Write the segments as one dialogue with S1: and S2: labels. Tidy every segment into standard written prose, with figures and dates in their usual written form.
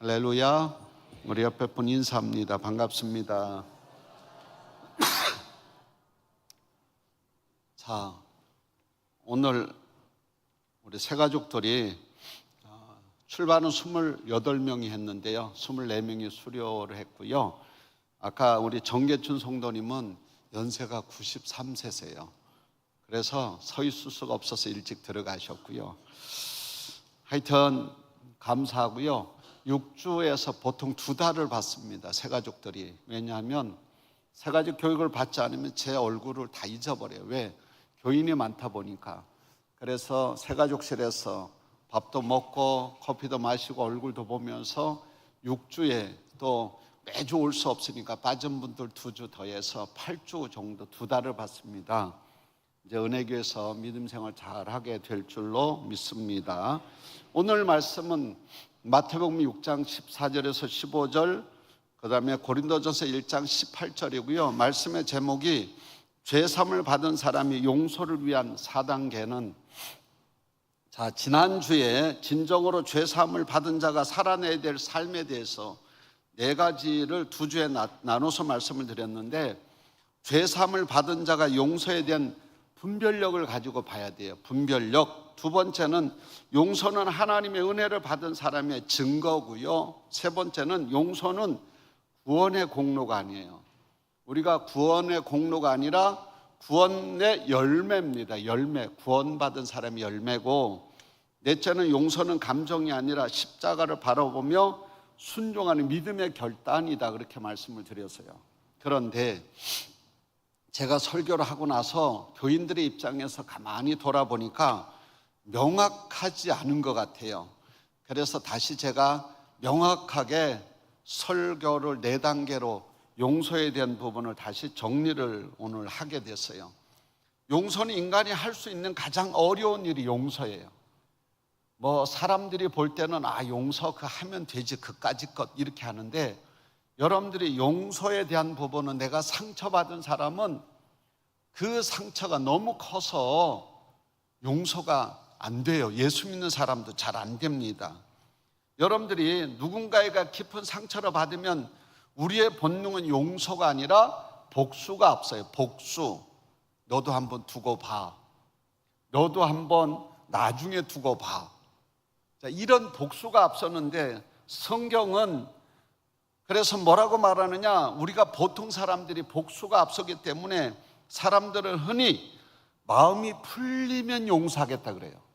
S1: 할렐루야. 우리 옆에 분 인사합니다. 반갑습니다. 자, 오늘 우리 새 가족들이 출발은 28명이 했는데요, 24명이 수료를 했고요. 아까 우리 정계춘 성도님은 연세가 93세세요. 그래서 서 있을 수가 없어서 일찍 들어가셨고요. 하여튼 감사하고요. 6주에서 보통 2달을 받습니다, 새 가족들이. 왜냐하면 새 가족 교육을 받지 않으면 제 얼굴을 다 잊어버려요. 왜? 교인이 많다 보니까. 그래서 새 가족실에서 밥도 먹고 커피도 마시고 얼굴도 보면서 6주에, 또 매주 올 수 없으니까 빠진 분들 2주 더해서 8주 정도 2달을 받습니다. 이제 은혜교에서 믿음 생활 잘 하게 될 줄로 믿습니다. 오늘 말씀은 마태복음 6장 14절에서 15절, 그 다음에 고린도전서 1장 18절이고요. 말씀의 제목이 죄사함을 받은 사람이 용서를 위한 4단계는, 자, 지난주에 진정으로 죄사함을 받은 자가 살아내야 될 삶에 대해서 4가지를 2주에 나눠서 말씀을 드렸는데, 죄사함을 받은 자가 용서에 대한 분별력을 가지고 봐야 돼요. 분별력. 2번째는 용서는 하나님의 은혜를 받은 사람의 증거고요. 3번째는 용서는 구원의 공로가 아니에요. 우리가 구원의 공로가 아니라 구원의 열매입니다. 열매. 구원받은 사람이 열매고, 넷째는 용서는 감정이 아니라 십자가를 바라보며 순종하는 믿음의 결단이다, 그렇게 말씀을 드렸어요. 그런데 제가 설교를 하고 나서 교인들의 입장에서 가만히 돌아보니까 명확하지 않은 것 같아요. 그래서 다시 제가 명확하게 설교를 4단계로 용서에 대한 부분을 다시 정리를 오늘 하게 됐어요. 용서는 인간이 할 수 있는 가장 어려운 일이 용서예요. 사람들이 볼 때는 용서 하면 되지, 그까짓 것, 이렇게 하는데, 여러분들이 용서에 대한 부분은, 내가 상처받은 사람은 그 상처가 너무 커서 용서가 안 돼요. 예수 믿는 사람도 잘 안 됩니다. 여러분들이 누군가에게 깊은 상처를 받으면 우리의 본능은 용서가 아니라 복수가 앞서요. 복수. 너도 한번 두고 봐. 너도 한번 나중에 두고 봐. 자, 이런 복수가 앞섰는데, 성경은 그래서 뭐라고 말하느냐? 우리가 보통 사람들이 복수가 앞서기 때문에 사람들은 흔히 마음이 풀리면 용서하겠다 그래요.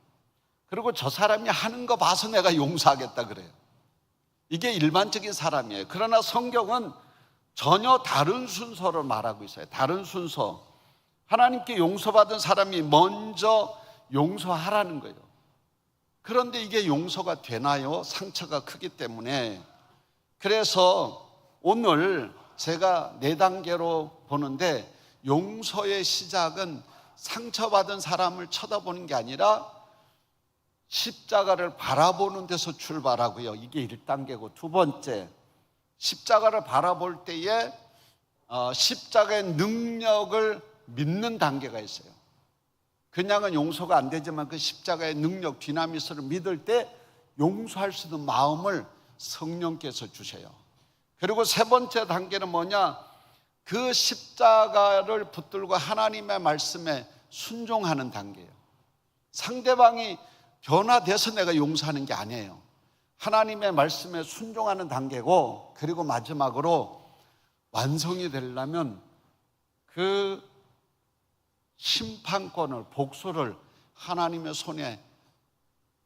S1: 그리고 저 사람이 하는 거 봐서 내가 용서하겠다 그래요. 이게 일반적인 사람이에요. 그러나 성경은 전혀 다른 순서를 말하고 있어요. 다른 순서. 하나님께 용서받은 사람이 먼저 용서하라는 거예요. 그런데 이게 용서가 되나요? 상처가 크기 때문에. 그래서 오늘 제가 4단계로 보는데, 용서의 시작은 상처받은 사람을 쳐다보는 게 아니라 십자가를 바라보는 데서 출발하고요. 이게 1단계고, 2번째, 십자가를 바라볼 때에 십자가의 능력을 믿는 단계가 있어요. 그냥은 용서가 안 되지만 그 십자가의 능력, 디나미스를 믿을 때 용서할 수 있는 마음을 성령께서 주세요. 그리고 3번째 단계는 뭐냐? 그 십자가를 붙들고 하나님의 말씀에 순종하는 단계예요. 상대방이 변화돼서 내가 용서하는 게 아니에요. 하나님의 말씀에 순종하는 단계고, 그리고 마지막으로 완성이 되려면 그 심판권을, 복수를 하나님의 손에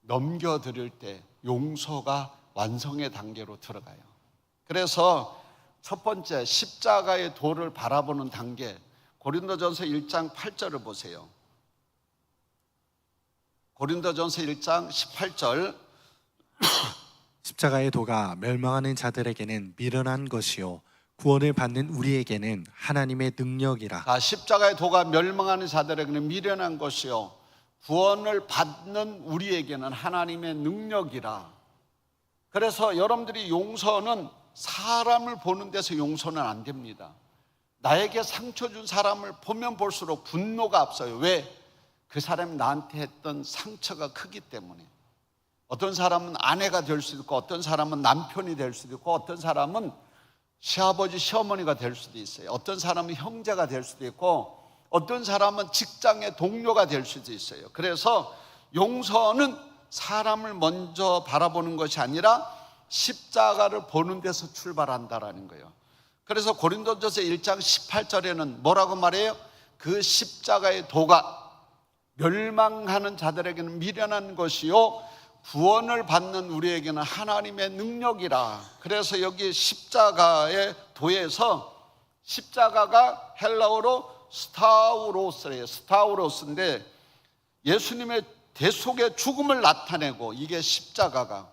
S1: 넘겨드릴 때 용서가 완성의 단계로 들어가요. 그래서 첫 번째, 십자가의 도를 바라보는 단계, 고린도전서 1장 8절을 보세요. 고린도전서 1장 18절.
S2: 십자가의 도가 멸망하는 자들에게는 미련한 것이요 구원을 받는 우리에게는 하나님의 능력이라.
S1: 자, 십자가의 도가 멸망하는 자들에게는 미련한 것이요 구원을 받는 우리에게는 하나님의 능력이라. 그래서 여러분들이 용서는 사람을 보는 데서 용서는 안 됩니다. 나에게 상처 준 사람을 보면 볼수록 분노가 앞서요. 왜? 그 사람이 나한테 했던 상처가 크기 때문에. 어떤 사람은 아내가 될 수도 있고, 어떤 사람은 남편이 될 수도 있고, 어떤 사람은 시아버지, 시어머니가 될 수도 있어요. 어떤 사람은 형제가 될 수도 있고, 어떤 사람은 직장의 동료가 될 수도 있어요. 그래서 용서는 사람을 먼저 바라보는 것이 아니라 십자가를 보는 데서 출발한다라는 거예요. 그래서 고린도전서 1장 18절에는 뭐라고 말해요? 그 십자가의 도가 멸망하는 자들에게는 미련한 것이요 구원을 받는 우리에게는 하나님의 능력이라. 그래서 여기 십자가의 도에서, 십자가가 헬라어로 스타우로스예요. 스타우로스인데 예수님의 대속의 죽음을 나타내고, 이게 십자가가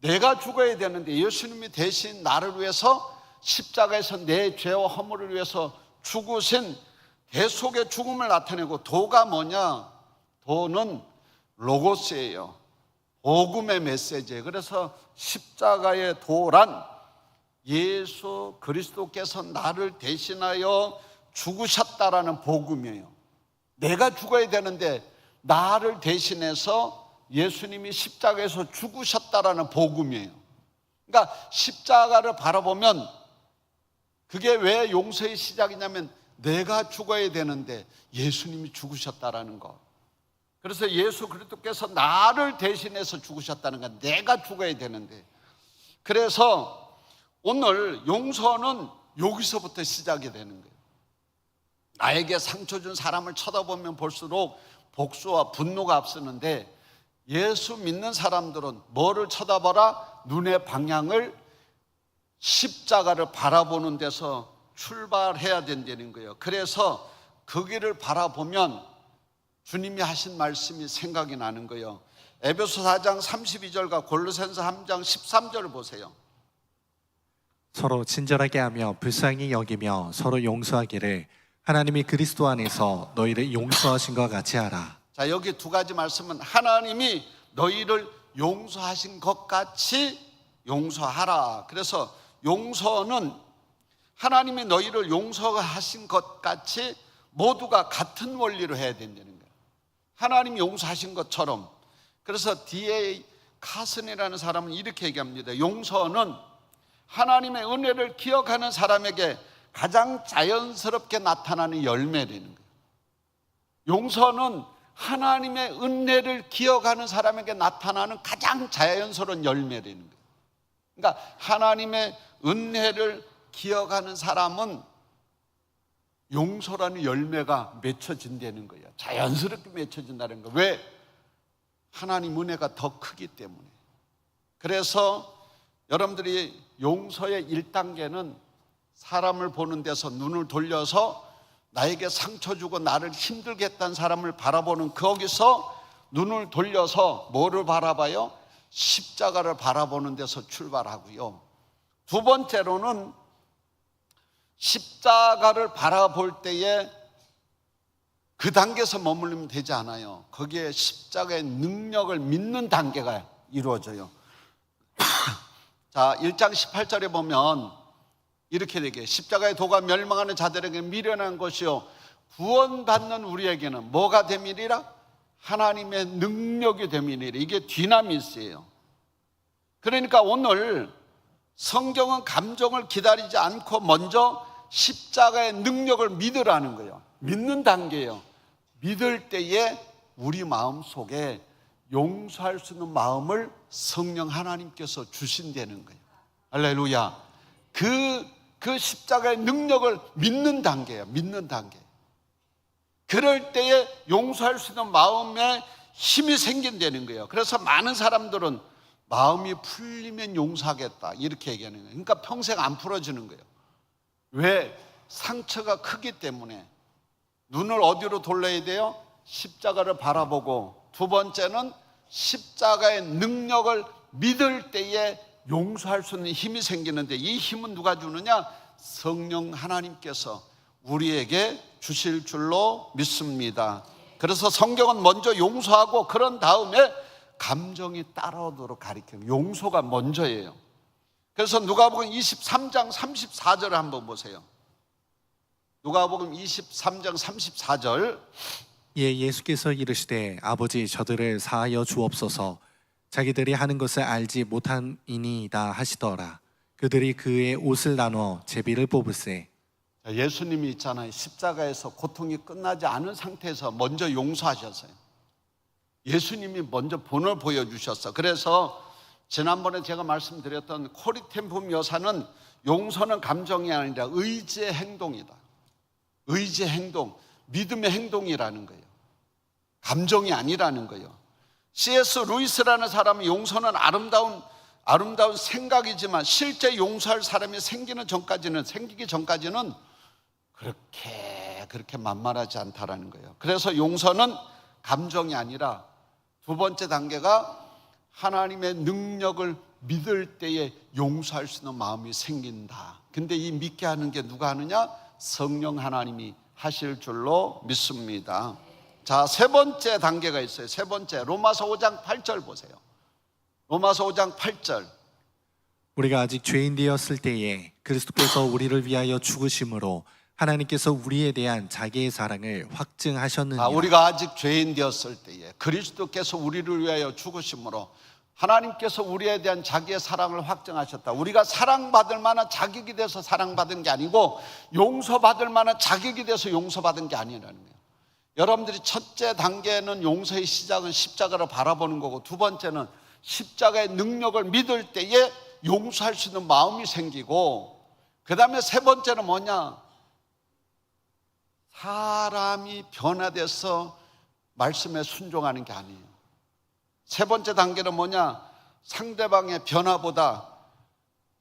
S1: 내가 죽어야 되는데 예수님이 대신 나를 위해서 십자가에서 내 죄와 허물을 위해서 죽으신 대속의 죽음을 나타내고, 도가 뭐냐? 도는 로고스예요. 복음의 메시지예요. 그래서 십자가의 도란 예수 그리스도께서 나를 대신하여 죽으셨다라는 복음이에요. 내가 죽어야 되는데 나를 대신해서 예수님이 십자가에서 죽으셨다라는 복음이에요. 그러니까 십자가를 바라보면, 그게 왜 용서의 시작이냐면 내가 죽어야 되는데 예수님이 죽으셨다라는 거. 그래서 예수 그리스도께서 나를 대신해서 죽으셨다는 거. 내가 죽어야 되는데. 그래서 오늘 용서는 여기서부터 시작이 되는 거예요. 나에게 상처 준 사람을 쳐다보면 볼수록 복수와 분노가 앞서는데, 예수 믿는 사람들은 뭐를 쳐다봐라? 눈의 방향을 십자가를 바라보는 데서 출발해야 된다는 거예요. 그래서 그 길을 바라보면 주님이 하신 말씀이 생각이 나는 거예요. 에베소 4장 32절과 골로새서 3장 13절을 보세요.
S2: 서로 친절하게 하며 불쌍히 여기며 서로 용서하기를 하나님이 그리스도 안에서 너희를 용서하신 것 같이 하라.
S1: 자, 여기 두 가지 말씀은 하나님이 너희를 용서하신 것 같이 용서하라. 그래서 용서는 하나님이 너희를 용서하신 것 같이 모두가 같은 원리로 해야 된다는 거예요. 하나님이 용서하신 것처럼. 그래서 D.A. 카슨이라는 사람은 이렇게 얘기합니다. 용서는 하나님의 은혜를 기억하는 사람에게 가장 자연스럽게 나타나는 열매라는 거예요. 용서는 하나님의 은혜를 기억하는 사람에게 나타나는 가장 자연스러운 열매라는 거예요. 그러니까 하나님의 은혜를 기억하는 사람은 용서라는 열매가 맺혀진다는 거예요. 자연스럽게 맺혀진다는 거예요. 왜? 하나님 은혜가 더 크기 때문에. 그래서 여러분들이 용서의 1단계는 사람을 보는 데서 눈을 돌려서 나에게 상처 주고 나를 힘들게 했던 사람을 바라보는, 거기서 눈을 돌려서 뭐를 바라봐요? 십자가를 바라보는 데서 출발하고요. 두 번째로는 십자가를 바라볼 때에 그 단계에서 머물르면 되지 않아요. 거기에 십자가의 능력을 믿는 단계가 이루어져요. 자, 1장 18절에 보면 이렇게 되게, 십자가의 도가 멸망하는 자들에게 미련한 것이요 구원받는 우리에게는 뭐가 됨이리라? 하나님의 능력이 됨이니라. 이게 디나미스예요. 그러니까 오늘 성경은 감정을 기다리지 않고 먼저 십자가의 능력을 믿으라는 거예요. 믿는 단계예요. 믿을 때에 우리 마음 속에 용서할 수 있는 마음을 성령 하나님께서 주신다는 거예요. 할렐루야. 그 십자가의 능력을 믿는 단계예요. 믿는 단계. 그럴 때에 용서할 수 있는 마음에 힘이 생긴다는 거예요. 그래서 많은 사람들은 마음이 풀리면 용서하겠다 이렇게 얘기하는 거예요. 그러니까 평생 안 풀어지는 거예요. 왜? 상처가 크기 때문에. 눈을 어디로 돌려야 돼요? 십자가를 바라보고, 두 번째는 십자가의 능력을 믿을 때에 용서할 수 있는 힘이 생기는데, 이 힘은 누가 주느냐? 성령 하나님께서 우리에게 주실 줄로 믿습니다. 그래서 성경은 먼저 용서하고 그런 다음에 감정이 따라오도록 가르쳐요. 용서가 먼저예요. 그래서 누가복음 23장 34절을 한번 보세요. 누가복음 23장 34절.
S2: 예, 예수께서 이르시되 아버지 저들을 사하여 주옵소서. 자기들이 하는 것을 알지 못함이니이다 하시더라. 그들이 그의 옷을 나눠 제비를 뽑으세.
S1: 자, 예수님이 있잖아요. 십자가에서 고통이 끝나지 않은 상태에서 먼저 용서하셨어요. 예수님이 먼저 본을 보여주셨어. 그래서 지난번에 제가 말씀드렸던 코리템품 여사는 용서는 감정이 아니라 의지의 행동이다. 의지의 행동, 믿음의 행동이라는 거예요. 감정이 아니라는 거예요. C.S. 루이스라는 사람은 용서는 아름다운 생각이지만 실제 용서할 사람이 생기기 전까지는 그렇게 만만하지 않다라는 거예요. 그래서 용서는 감정이 아니라 두 번째 단계가 하나님의 능력을 믿을 때에 용서할 수 있는 마음이 생긴다. 근데 이 믿게 하는 게 누가 하느냐? 성령 하나님이 하실 줄로 믿습니다. 자, 세 번째 단계가 있어요. 세 번째, 로마서 5장 8절 보세요. 로마서 5장 8절.
S2: 우리가 아직 죄인 되었을 때에 그리스도께서 우리를 위하여 죽으심으로 하나님께서 우리에 대한 자기의 사랑을 확증하셨느니라.
S1: 우리가 아직 죄인 되었을 때에 그리스도께서 우리를 위하여 죽으심으로 하나님께서 우리에 대한 자기의 사랑을 확증하셨다. 우리가 사랑받을 만한 자격이 돼서 사랑받은 게 아니고 용서받을 만한 자격이 돼서 용서받은 게 아니라는 거예요. 여러분들이 첫째 단계는 용서의 시작은 십자가를 바라보는 거고, 두 번째는 십자가의 능력을 믿을 때에 용서할 수 있는 마음이 생기고, 그 다음에 세 번째는 뭐냐? 사람이 변화돼서 말씀에 순종하는 게 아니에요. 세 번째 단계는 뭐냐? 상대방의 변화보다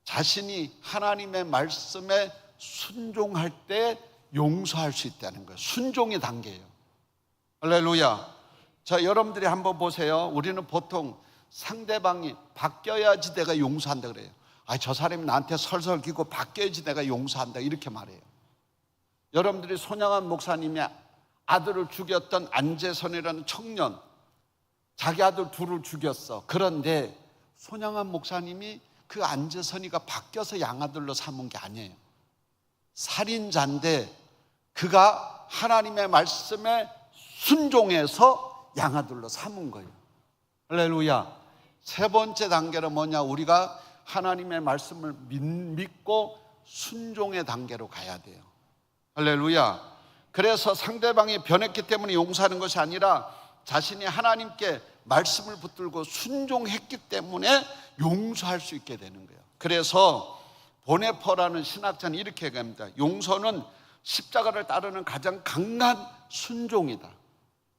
S1: 자신이 하나님의 말씀에 순종할 때 용서할 수 있다는 거예요. 순종의 단계예요. 할렐루야. 자, 여러분들이 한번 보세요. 우리는 보통 상대방이 바뀌어야지 내가 용서한다 그래요. 저 사람이 나한테 설설기고 바뀌어야지 내가 용서한다 이렇게 말해요. 여러분들이 손양한 목사님이 아들을 죽였던 안재선이라는 청년, 자기 아들 둘을 죽였어. 그런데 손양한 목사님이 그 안재선이가 바뀌어서 양아들로 삼은 게 아니에요. 살인자인데 그가 하나님의 말씀에 순종해서 양아들로 삼은 거예요. 할렐루야. 세 번째 단계는 뭐냐? 우리가 하나님의 말씀을 믿고 순종의 단계로 가야 돼요. 할렐루야. 그래서 상대방이 변했기 때문에 용서하는 것이 아니라 자신이 하나님께 말씀을 붙들고 순종했기 때문에 용서할 수 있게 되는 거예요. 그래서 보네퍼라는 신학자는 이렇게 얘기합니다. 용서는 십자가를 따르는 가장 강한 순종이다.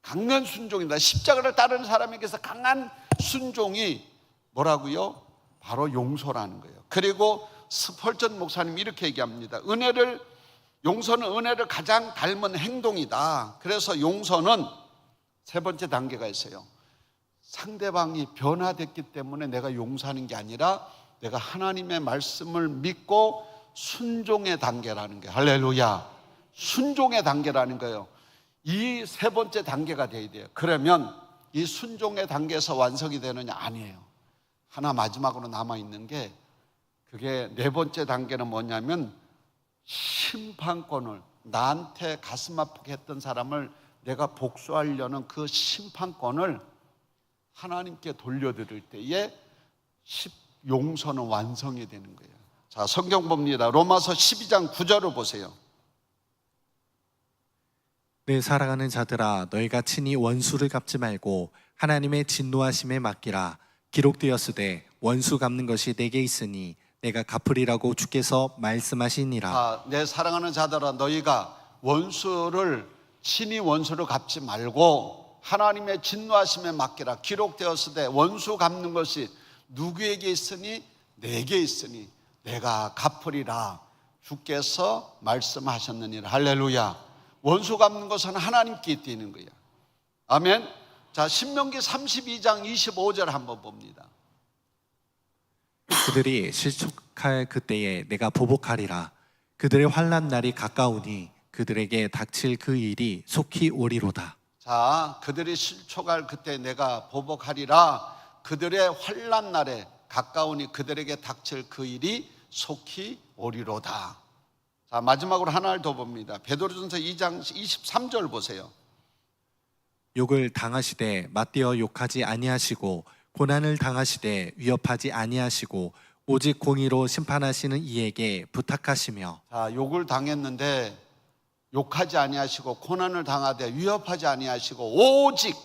S1: 강한 순종이다. 십자가를 따르는 사람에게서 강한 순종이 뭐라고요? 바로 용서라는 거예요. 그리고 스펄전 목사님이 이렇게 얘기합니다. 용서는 은혜를 가장 닮은 행동이다. 그래서 용서는 세 번째 단계가 있어요. 상대방이 변화됐기 때문에 내가 용서하는 게 아니라 내가 하나님의 말씀을 믿고 순종의 단계라는 거예요. 할렐루야. 순종의 단계라는 거예요. 이 세 번째 단계가 돼야 돼요. 그러면 이 순종의 단계에서 완성이 되느냐? 아니에요. 하나 마지막으로 남아있는 게, 그게 네 번째 단계는 뭐냐면 심판권을, 나한테 가슴 아프게 했던 사람을 내가 복수하려는 그 심판권을 하나님께 돌려드릴 때에 용서는 완성이 되는 거예요. 자, 성경 봅니다. 로마서 12장 9절을 보세요.
S2: 내 사랑하는 자들아, 너희가 친히 원수를 갚지 말고 하나님의 진노하심에 맡기라. 기록되었으되 원수 갚는 것이 내게 있으니 내가 갚으리라고 주께서 말씀하시니라.
S1: 내 사랑하는 자들아, 너희가 친히 원수를 갚지 말고 하나님의 진노하심에 맡기라. 기록되었으되 원수 갚는 것이 누구에게 있으니? 내게 있으니 내가 갚으리라. 주께서 말씀하셨느니라. 할렐루야. 원수 갚는 것은 하나님께 있는 거야. 아멘. 자, 신명기 32장 25절 한번 봅니다.
S2: 그들이 실족할 그때에 내가 보복하리라. 그들의 환난 날이 가까우니 그들에게 닥칠 그 일이 속히 오리로다.
S1: 자, 그들이 실족할 그때 내가 보복하리라. 그들의 환난 날에 가까우니 그들에게 닥칠 그 일이 속히 오리로다. 자, 마지막으로 하나를 더 봅니다. 베드로전서 2장 23절 보세요.
S2: 욕을 당하시되 맞대어 욕하지 아니하시고 고난을 당하시되 위협하지 아니하시고 오직 공의로 심판하시는 이에게 부탁하시며.
S1: 자, 욕을 당했는데 욕하지 아니하시고 고난을 당하되 위협하지 아니하시고 오직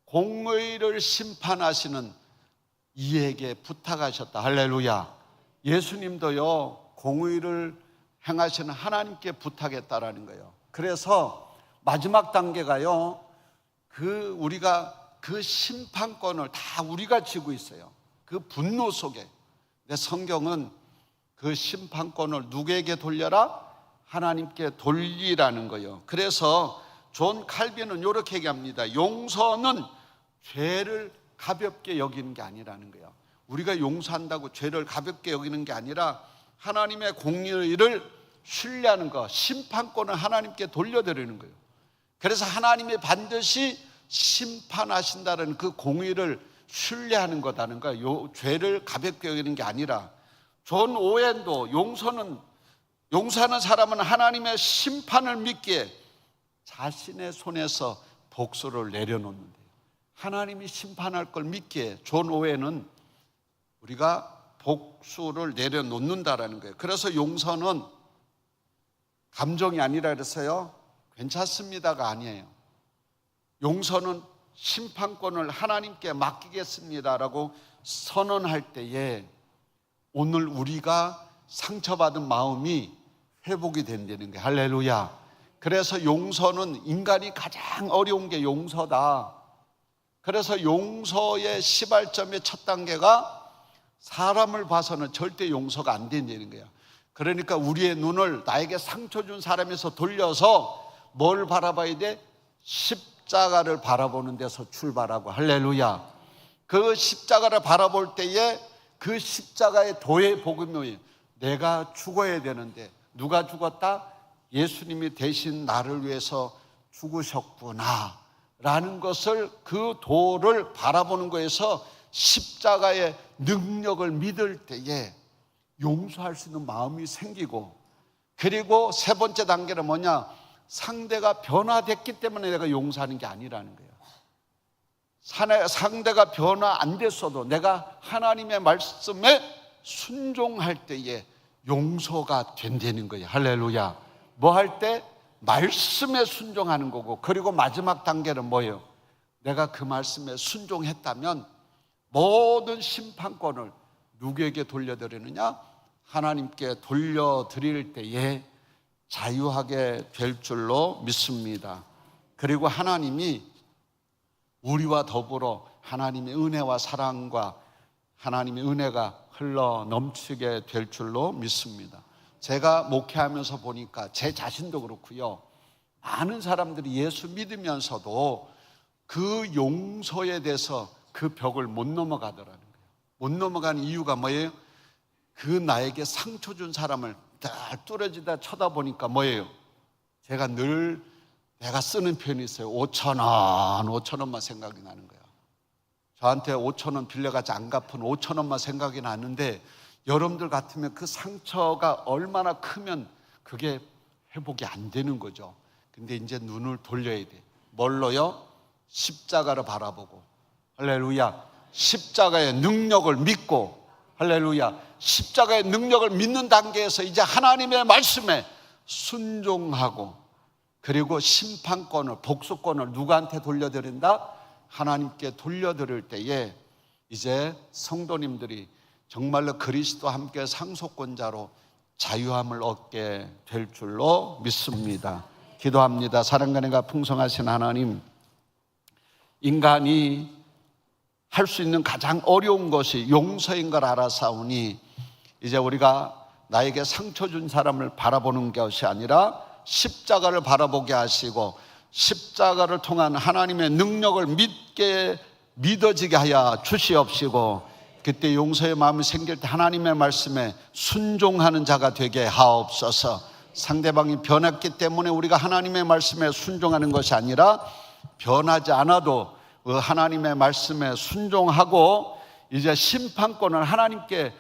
S1: 공의를 심판하시는 이에게 부탁하셨다. 할렐루야. 예수님도요, 공의를 행하시는 하나님께 부탁했다라는 거예요. 그래서 마지막 단계가요, 우리가 그 심판권을 다 우리가 쥐고 있어요. 그 분노 속에. 근데 성경은 그 심판권을 누구에게 돌려라? 하나님께 돌리라는 거예요. 그래서 존 칼빈은 이렇게 얘기합니다. 용서는 죄를 가볍게 여기는 게 아니라는 거예요. 우리가 용서한다고 죄를 가볍게 여기는 게 아니라 하나님의 공의를 신뢰하는 거, 심판권을 하나님께 돌려드리는 거예요. 그래서 하나님이 반드시 심판하신다는 그 공의를 신뢰하는 거다는 거예요. 죄를 가볍게 여기는 게 아니라. 존 오웬도 용서하는 사람은 하나님의 심판을 믿기에 자신의 손에서 복수를 내려놓는데요. 하나님이 심판할 걸 믿기에 존 오웬은 우리가 복수를 내려놓는다라는 거예요. 그래서 용서는 감정이 아니라 그래서요, 괜찮습니다가 아니에요. 용서는 심판권을 하나님께 맡기겠습니다라고 선언할 때에 오늘 우리가 상처받은 마음이 회복이 된다는 거예요. 할렐루야. 그래서 용서는 인간이 가장 어려운 게 용서다. 그래서 용서의 시발점의 첫 단계가 사람을 봐서는 절대 용서가 안 된다는 거예요. 그러니까 우리의 눈을 나에게 상처 준 사람에서 돌려서 뭘 바라봐야 돼? 십자가를 바라보는 데서 출발하고. 할렐루야. 그 십자가를 바라볼 때에 그 십자가의 도의 복음이 내가 죽어야 되는데 누가 죽었다? 예수님이 대신 나를 위해서 죽으셨구나 라는 것을, 그 도를 바라보는 거에서 십자가의 능력을 믿을 때에 용서할 수 있는 마음이 생기고, 그리고 세 번째 단계는 뭐냐? 상대가 변화됐기 때문에 내가 용서하는 게 아니라는 거예요. 상대가 변화 안 됐어도 내가 하나님의 말씀에 순종할 때에 용서가 된다는 거예요. 할렐루야. 뭐 할 때? 말씀에 순종하는 거고, 그리고 마지막 단계는 뭐예요? 내가 그 말씀에 순종했다면 모든 심판권을 누구에게 돌려드리느냐? 하나님께 돌려드릴 때에 자유하게 될 줄로 믿습니다. 그리고 하나님이 우리와 더불어 하나님의 은혜와 사랑과 하나님의 은혜가 흘러 넘치게 될 줄로 믿습니다. 제가 목회하면서 보니까 제 자신도 그렇고요, 많은 사람들이 예수 믿으면서도 그 용서에 대해서 그 벽을 못 넘어가더라는 거예요. 못 넘어가는 이유가 뭐예요? 그 나에게 상처 준 사람을 다 뚫어지다 쳐다보니까 뭐예요? 제가 늘 내가 쓰는 표현이 있어요. 5,000원만 생각이 나는 거예요. 저한테 5,000원 빌려가지 안 갚은 5,000원만 생각이 나는데, 여러분들 같으면 그 상처가 얼마나 크면 그게 회복이 안 되는 거죠. 근데 이제 눈을 돌려야 돼. 뭘로요? 십자가를 바라보고. 할렐루야. 십자가의 능력을 믿고. 할렐루야. 십자가의 능력을 믿는 단계에서 이제 하나님의 말씀에 순종하고, 그리고 심판권을, 복수권을 누구한테 돌려드린다? 하나님께 돌려드릴 때에 이제 성도님들이 정말로 그리스도와 함께 상속권자로 자유함을 얻게 될 줄로 믿습니다. 기도합니다. 사랑과 은혜가 풍성하신 하나님, 인간이 할 수 있는 가장 어려운 것이 용서인 걸 알아사오니, 이제 우리가 나에게 상처 준 사람을 바라보는 것이 아니라 십자가를 바라보게 하시고, 십자가를 통한 하나님의 능력을 믿어지게 하여 주시옵시고, 그때 용서의 마음이 생길 때 하나님의 말씀에 순종하는 자가 되게 하옵소서. 상대방이 변했기 때문에 우리가 하나님의 말씀에 순종하는 것이 아니라 변하지 않아도 하나님의 말씀에 순종하고 이제 심판권을 하나님께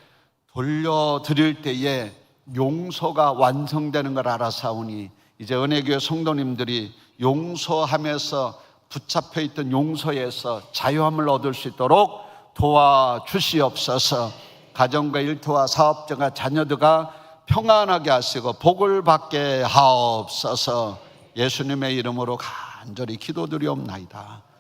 S1: 돌려드릴 때에 용서가 완성되는 걸 알아사오니, 이제 은혜교회 성도님들이 용서하면서 붙잡혀 있던 용서에서 자유함을 얻을 수 있도록 도와주시옵소서. 가정과 일터와 사업자가 자녀들과 평안하게 하시고 복을 받게 하옵소서. 예수님의 이름으로 간절히 기도드리옵나이다.